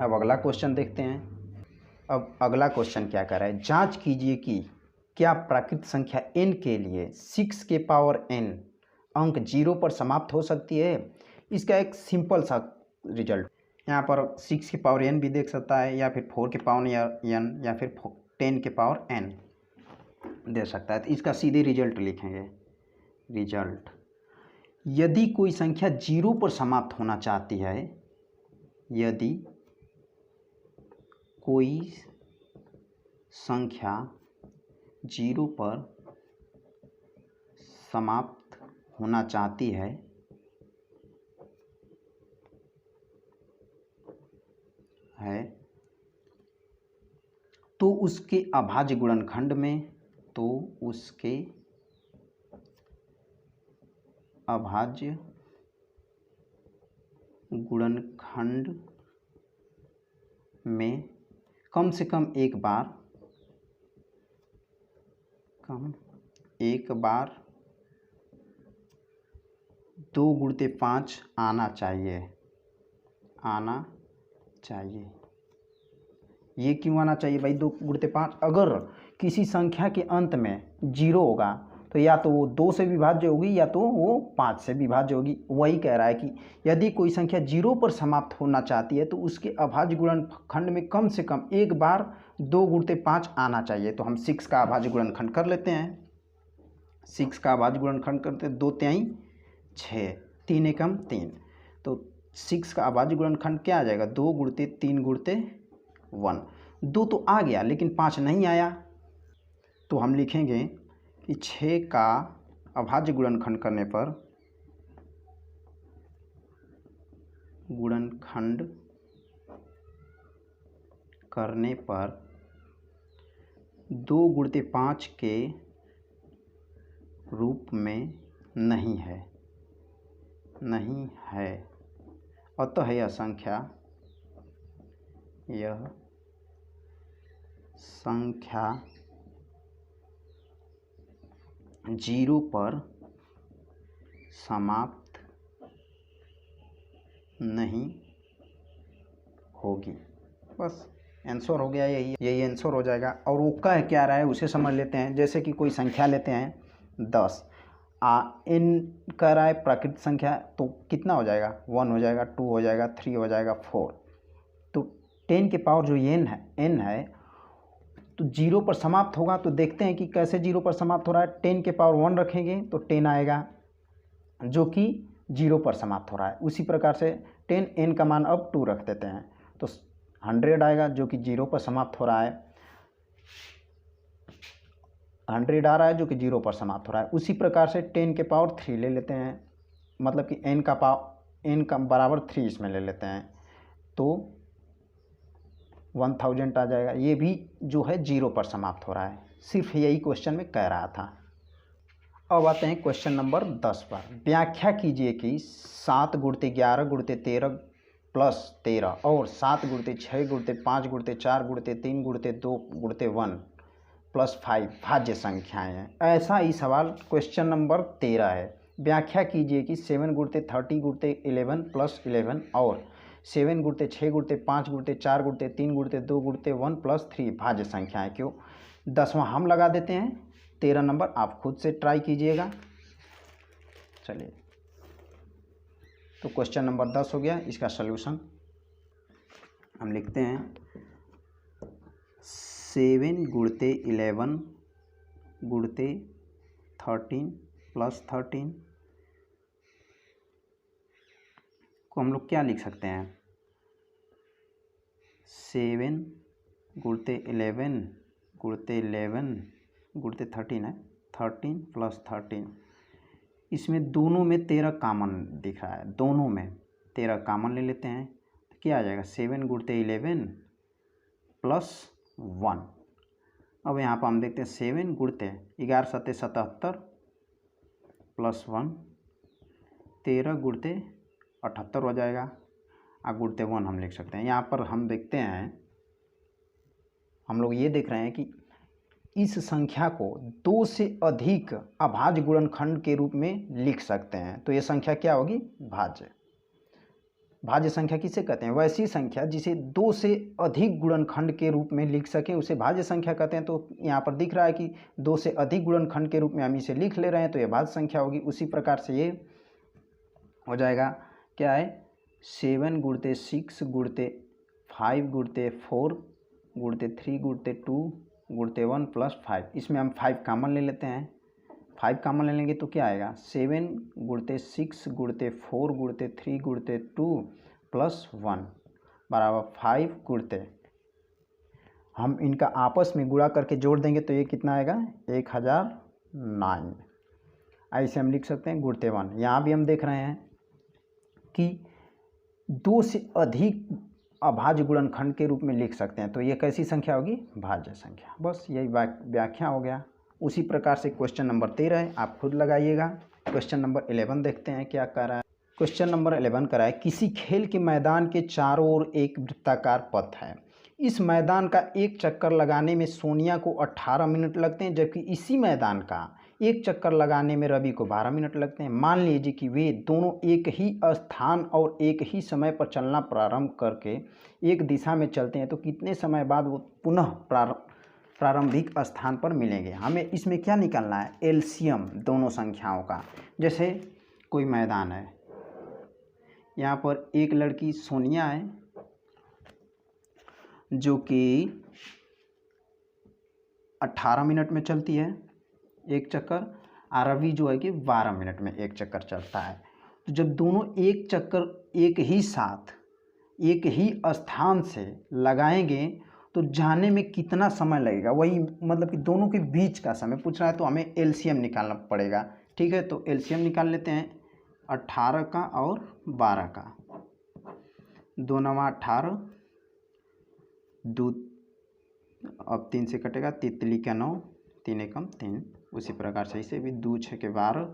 अब अगला क्वेश्चन देखते हैं। अब अगला क्वेश्चन क्या कर रहा है, जांच कीजिए कि क्या प्राकृत संख्या n के लिए 6 के पावर n अंक 0 पर समाप्त हो सकती है। इसका एक सिंपल सा रिजल्ट, यहाँ पर 6 के पावर n भी देख सकता है, या फिर 4 के पावर n, या फिर 10 के पावर n दे सकता है। तो इसका सीधे रिजल्ट लिखेंगे। रिजल्ट, यदि कोई संख्या 0 पर समाप्त होना चाहती है, यदि कोई संख्या 0 पर समाप्त होना चाहती है तो उसके अभाज्य गुणनखंड में, तो उसके अभाज्य गुणनखंड में कम से कम एक बार 2×5 आना चाहिए। ये क्यों आना चाहिए भाई 2×5? अगर किसी संख्या के अंत में 0 होगा तो या तो वो 2 से विभाज्य होगी या तो वो 5 से विभाज्य होगी। वही कह रहा है कि यदि कोई संख्या 0 पर समाप्त होना चाहती है तो उसके अभाज्य गुणनखंड में कम से कम एक बार 2×5 आना चाहिए। तो हम 6 का अभाज्य गुणनखंड कर लेते हैं। 6 का अभाज्य गुणनखंड करते हैं, 2 तिहाई 6, 3 एकम 3। तो 6 का अभाज्य गुणनखंड क्या आ जाएगा, 2×3×1। 2 तो आ गया लेकिन 5 नहीं आया, तो हम लिखेंगे कि 6 का अभाज्य गुणनखंड करने पर 2×5 के रूप में नहीं है। अतः यह संख्या 0 पर समाप्त नहीं होगी। बस आंसर हो गया, यही आंसर हो जाएगा। और वो कह क्या रहा है उसे समझ लेते हैं। जैसे कि कोई संख्या लेते हैं 10, n कह रहा है प्राकृत संख्या, तो कितना हो जाएगा, 1 हो जाएगा, 2 हो जाएगा, 3 हो जाएगा, 4। तो 10 के पावर जो n है तो 0 पर समाप्त होगा। तो देखते हैं कि कैसे 0 पर समाप्त हो रहा है। 10 के पावर 1 रखेंगे तो 10 आएगा, जो कि 0 पर समाप्त हो रहा है। उसी प्रकार से 10, n का मान अब 2 रख देते हैं तो 100 आएगा, जो कि 0 पर समाप्त हो रहा है। 100 आ रहा है जो कि 0 पर समाप्त हो रहा है। उसी प्रकार से 10 के पावर 3 ले लेते हैं, मतलब कि n का बराबर 3 इसमें ले लेते हैं तो 1000 आ जाएगा। ये भी जो है 0 पर समाप्त हो रहा है। सिर्फ यही क्वेश्चन में कह रहा था। अब आते हैं क्वेश्चन नंबर 10 पर। व्याख्या कीजिए कि 7×11×13 + 13 और 7×6×5×4×3×2×1 + 5 भाज्य संख्याएं हैं। ऐसा ही सवाल क्वेश्चन नंबर 13 है। व्याख्या कीजिए कि 7×30×11 + 11 और 7×6×5×4×3×2×1 + 3 भाज्य संख्याएं क्यों। 10वां हम लगा देते हैं, 13 नंबर आप खुद से ट्राई कीजिएगा। चलिए, तो क्वेश्चन नंबर 10 हो गया। इसका सलूशन हम लिखते हैं 7×11 × 13 + 13 को हम लोग क्या लिख सकते हैं, 7×11 × 13 है, 13 + 13। इसमें दोनों में 13 कॉमन दिख रहा है, दोनों में 13 कॉमन ले लेते हैं तो क्या आ जाएगा, 7×11 + 1। अब यहाँ पर हम देखते हैं 7×11 × 7 = 77 + 1 13×78 हो जाएगा। ×1 हम लिख सकते हैं। यहाँ पर हम देखते हैं, हम लोग ये देख रहे हैं कि इस संख्या को 2 से अधिक अभाज्य गुणनखंड के रूप में लिख सकते हैं। तो ये संख्या क्या होगी? भाज्य। भाज्य संख्या किसे कहते हैं? वैसी संख्या जिसे 2 से अधिक गुणनखंड के रूप में लिख सकें उसे भाज्य संख्या कहते हैं। तो यहाँ पर दिख रहा है कि 2 से अधिक गुणनखंड के रूप में हम इसे लिख ले रहे हैं, तो ये भाज्य संख्या होगी। उसी प्रकार से ये हो जाएगा, क्या है, 7 × 6 × 5 × 4 × 3 × 2 × 1 + 5। इसमें हम 5 कॉमन ले लेते हैं। 5 कॉमन ले लेंगे तो क्या आएगा? 7 × 6 × 4 × 3 × 2 + 1 बराबर 5 × हम इनका आपस में गुणा करके जोड़ देंगे तो ये कितना आएगा? 1009। ऐसे हम लिख सकते हैं × 1। यहाँ भी हम देख रहे हैं कि 2 से अधिक अभाज्य गुणनखंड के रूप में लिख सकते हैं, तो ये कैसी संख्या होगी? भाज्य संख्या। बस यही व्याख्या हो गया। उसी प्रकार से क्वेश्चन नंबर 13 है, आप खुद लगाइएगा। क्वेश्चन नंबर 11 देखते हैं क्या कह रहा है। क्वेश्चन नंबर 11 कह रहा है, किसी खेल के मैदान के चारों ओर एक वृत्ताकार पथ है। इस मैदान का एक चक्कर लगाने में सोनिया को 18 मिनट लगते हैं, जबकि इसी मैदान का एक चक्कर लगाने में रवि को 12 मिनट लगते हैं। मान लीजिए कि वे दोनों एक ही स्थान और एक ही समय पर चलना प्रारंभ करके एक दिशा में चलते हैं, तो कितने समय बाद वो पुनः प्रारंभिक स्थान पर मिलेंगे। हमें इसमें क्या निकालना है? एलसीएम दोनों संख्याओं का। जैसे कोई मैदान है, यहाँ पर एक लड़की सोनिया है जो कि 18 मिनट में चलती है एक चक्कर, और रवि जो है कि 12 मिनट में एक चक्कर चलता है। तो जब दोनों एक चक्कर एक ही साथ एक ही स्थान से लगाएंगे तो जाने में कितना समय लगेगा, वही मतलब कि दोनों के बीच का समय पूछ रहा है, तो हमें एलसीएम निकालना पड़ेगा। ठीक है, तो एलसीएम निकाल लेते हैं 18 का और 12 का। 2 × 9 = 18, 2 अब 3 से कटेगा, तितली का 9, 3 एकम 3। उसी प्रकार से इसे भी 2 × 6 = 12,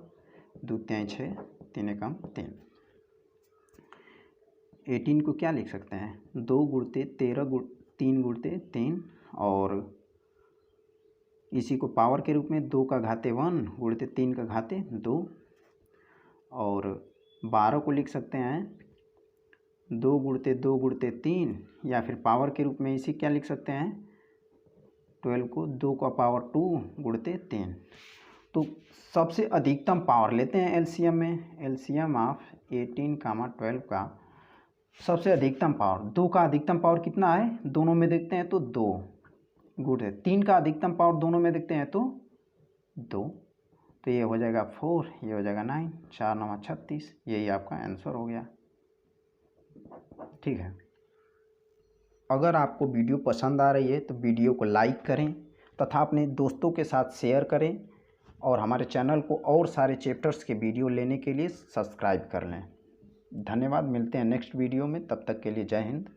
2 × 3 = 6, 3 एकम 3। 18 को क्या लिख सकते हैं? 2 × 13 3 × 3, और इसी को पावर के रूप में 2 का घाते 1 × 3 का घाते 2, और 12 को लिख सकते हैं 2 × 2 × 3, या फिर पावर के रूप में इसी क्या लिख सकते हैं? 12 को 2 का पावर 2 × 3। तो सबसे अधिकतम पावर लेते हैं एलसीएम में। एलसीएम ऑफ 18, 12 का सबसे अधिकतम पावर, 2 का अधिकतम पावर कितना है दोनों में देखते हैं तो 2 × 3 का अधिकतम पावर दोनों में देखते हैं तो 2, तो ये हो जाएगा 4, ये हो जाएगा 9, 4 × 9 = 36। यही आपका आंसर हो गया। ठीक है, अगर आपको वीडियो पसंद आ रही है तो वीडियो को लाइक करें तथा अपने दोस्तों के साथ शेयर करें, और हमारे चैनल को और सारे चैप्टर्स के वीडियो लेने के लिए सब्सक्राइब कर लें। धन्यवाद, मिलते हैं नेक्स्ट वीडियो में, तब तक के लिए जय हिंद।